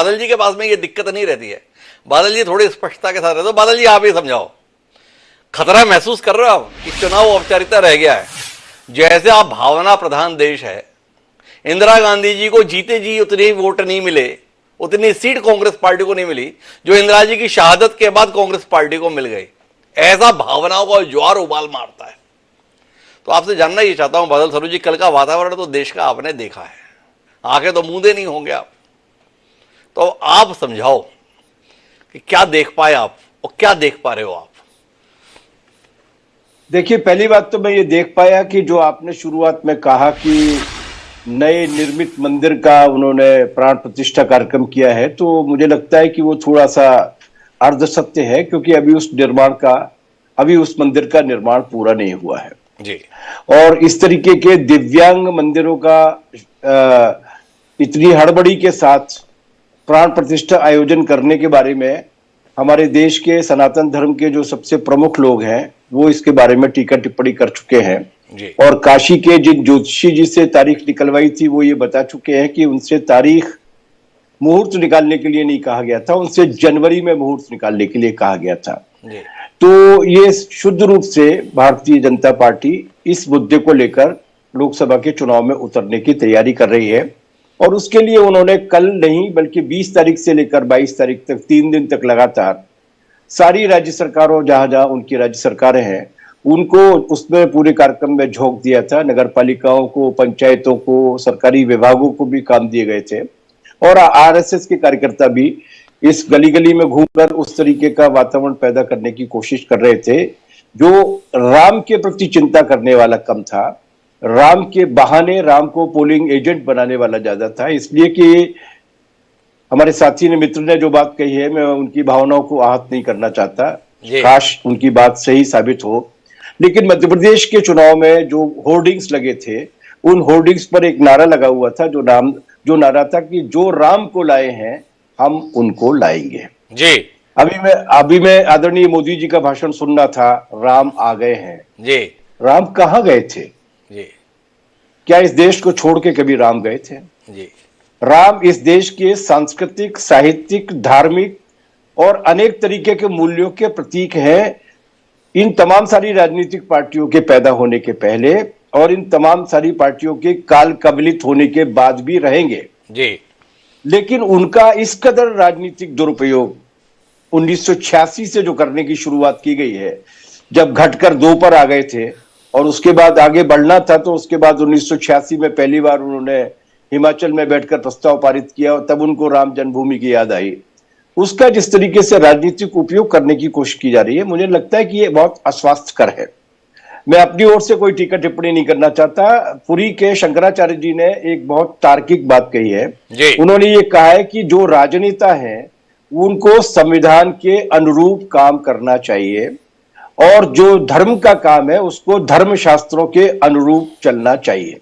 बादल जी के पास में ये दिक्कत नहीं रहती है। बादल जी थोड़ी स्पष्टता के साथ रहते हो। बादल जी आप ही समझाओ, खतरा महसूस कर रहे हो आप कि चुनाव औपचारिकता रह गया है? जैसे आप भावना प्रधान देश है, इंदिरा गांधी जी को जीते जी उतने वोट नहीं मिले, उतनी सीट कांग्रेस पार्टी को नहीं मिली जो इंदिरा जी की शहादत के बाद कांग्रेस पार्टी को मिल गई। ऐसा भावनाओं का ज्वार उबाल मारता है। तो आपसे जानना ये चाहता हूं बादल सरोज जी, कल का वातावरण तो देश का आपने देखा है, आंखें तो मूंदे नहीं होंगे आप, तो आप समझाओ कि क्या देख पाए आप और क्या देख पा रहे हो आप? देखिए, पहली बात तो मैं ये देख पाया कि जो आपने शुरुआत में कहा कि नए निर्मित मंदिर का उन्होंने प्राण प्रतिष्ठा कार्यक्रम किया है, तो मुझे लगता है कि वो थोड़ा सा अर्ध सत्य है, क्योंकि अभी उस मंदिर का निर्माण पूरा नहीं हुआ है जी। और इस तरीके के दिव्यांग मंदिरों का इतनी हड़बड़ी के साथ प्राण प्रतिष्ठा आयोजन करने के बारे में हमारे देश के सनातन धर्म के जो सबसे प्रमुख लोग हैं वो इसके बारे में टीका टिप्पणी कर चुके हैं जी। और काशी के जिन ज्योतिषी जी से तारीख निकलवाई थी वो ये बता चुके हैं कि उनसे तारीख मुहूर्त निकालने के लिए नहीं कहा गया था, उनसे जनवरी में मुहूर्त निकालने के लिए कहा गया था। जी। तो ये शुद्ध रूप से भारतीय जनता पार्टी इस मुद्दे को लेकर लोकसभा के चुनाव में उतरने की तैयारी कर रही है और उसके लिए उन्होंने कल नहीं बल्कि 20 तारीख से लेकर 22 तारीख तक 3 दिन तक लगातार सारी राज्य सरकारों, जहां जहां उनकी राज्य सरकारें हैं, उनको उसमें पूरे कार्यक्रम में झोंक दिया था। नगर पालिकाओं को, पंचायतों को, सरकारी विभागों को भी काम दिए गए थे और आरएसएस के कार्यकर्ता भी इस गली गली में घूमकर उस तरीके का वातावरण पैदा करने की कोशिश कर रहे थे जो राम के प्रति चिंता करने वाला कम था, राम के बहाने राम को पोलिंग एजेंट बनाने वाला ज्यादा था। इसलिए कि हमारे साथी ने, मित्र ने जो बात कही है, मैं उनकी भावनाओं को आहत नहीं करना चाहता, काश उनकी बात सही साबित हो, लेकिन मध्य प्रदेश के चुनाव में जो होर्डिंग्स लगे थे उन होर्डिंग्स पर एक नारा लगा हुआ था जो नारा था कि जो राम को लाए हैं हम उनको लाएंगे। जी। अभी मैं आदरणीय मोदी जी का भाषण सुनना था, राम आ गए हैं। जी। राम कहां गए थे? जी। क्या इस देश को छोड़ के कभी राम गए थे? जी। राम इस देश के सांस्कृतिक, साहित्यिक, धार्मिक और अनेक तरीके के मूल्यों के प्रतीक हैं। इन तमाम सारी राजनीतिक पार्टियों के पैदा होने के पहले और इन तमाम सारी पार्टियों के काल कबलित होने के बाद भी रहेंगे जी। लेकिन उनका इस कदर राजनीतिक दुरुपयोग 1986 से जो करने की शुरुआत की गई है, जब घटकर 2 पर आ गए थे और उसके बाद आगे बढ़ना था, तो उसके बाद 1986 में पहली बार उन्होंने हिमाचल में बैठकर प्रस्ताव पारित किया और तब उनको राम जन्मभूमि की याद आई। उसका जिस तरीके से राजनीतिक उपयोग करने की कोशिश की जा रही है, मुझे लगता है कि ये बहुत अस्वास्थ्यकर है। मैं अपनी ओर से कोई टीका टिप्पणी नहीं करना चाहता। पुरी के शंकराचार्य जी ने एक बहुत तार्किक बात कही है। उन्होंने ये कहा है कि जो राजनेता हैं उनको संविधान के अनुरूप काम करना चाहिए और जो धर्म का काम है उसको धर्म शास्त्रों के अनुरूप चलना चाहिए।